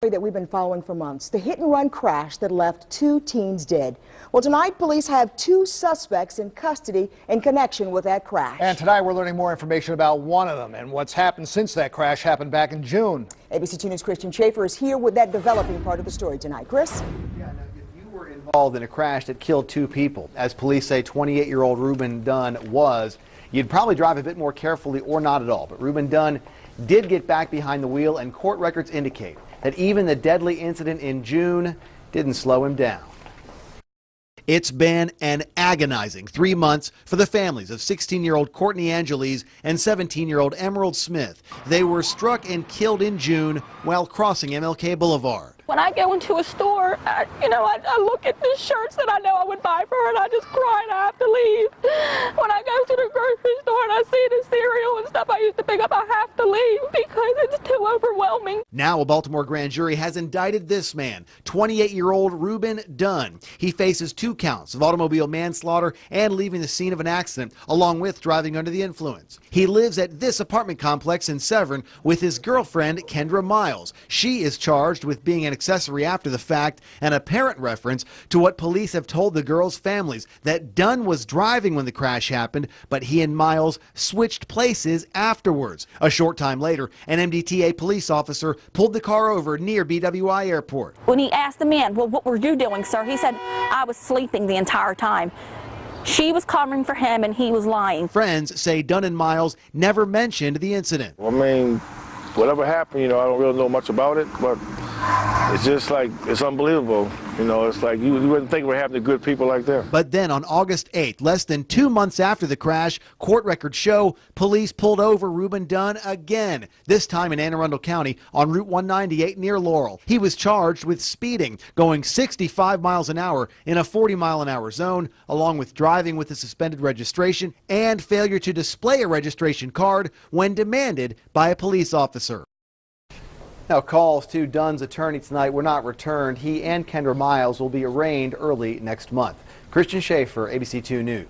That we've been following for months, the hit-and-run crash that left 2 teens dead. Well, tonight police have 2 suspects in custody in connection with that crash. And tonight we're learning more information about one of them and what's happened since that crash happened back in June. ABC 2 News' Christian Schaefer is here with that developing part of the story tonight. Chris? Yeah, now, if you were involved in a crash that killed 2 people, as police say 28-year-old Reuben Dunn was, you'd probably drive a bit more carefully or not at all. But Reuben Dunn did get back behind the wheel, and court records indicate that even the deadly incident in June didn't slow him down. It's been an agonizing 3 months for the families of 16-year-old Courtney Angeles and 17-year-old Emerald Smith. They were struck and killed in June while crossing MLK Boulevard. When I go into a store, I look at the shirts that I know I would buy for her, and I just cry and I have to leave. When I go to the grocery store and I see the cereal and stuff I used to pick up, I have to leave because it's too overwhelming. Now a Baltimore grand jury has indicted this man, 28-year-old Reuben Dunn. He faces 2 counts of automobile manslaughter and leaving the scene of an accident, along with driving under the influence. He lives at this apartment complex in Severn with his girlfriend, Kendra Miles. She is charged with being an accessory after the fact, an apparent reference to what police have told the girls' families, that Dunn was driving when the crash happened, but he and Miles switched places afterwards. A short time later, an MDTA police officer pulled the car over near BWI Airport. When he asked the man, well, what were you doing, sir? He said, I was sleeping the entire time. She was covering for him and he was lying. Friends say Dunn and Miles never mentioned the incident. I mean, whatever happened, I don't really know much about it, but it's just like, it's unbelievable. It's like you wouldn't think it would happen to good people like that. But then on August 8th, less than 2 months after the crash, court records show police pulled over Reuben Dunn again, this time in Anne Arundel County on Route 198 near Laurel. He was charged with speeding, going 65 miles an hour in a 40-mile-an-hour zone, along with driving with a suspended registration and failure to display a registration card when demanded by a police officer. Now, calls to Dunn's attorney tonight were not returned. He and Kendra Miles will be arraigned early next month. Christian Schaefer, ABC 2 News.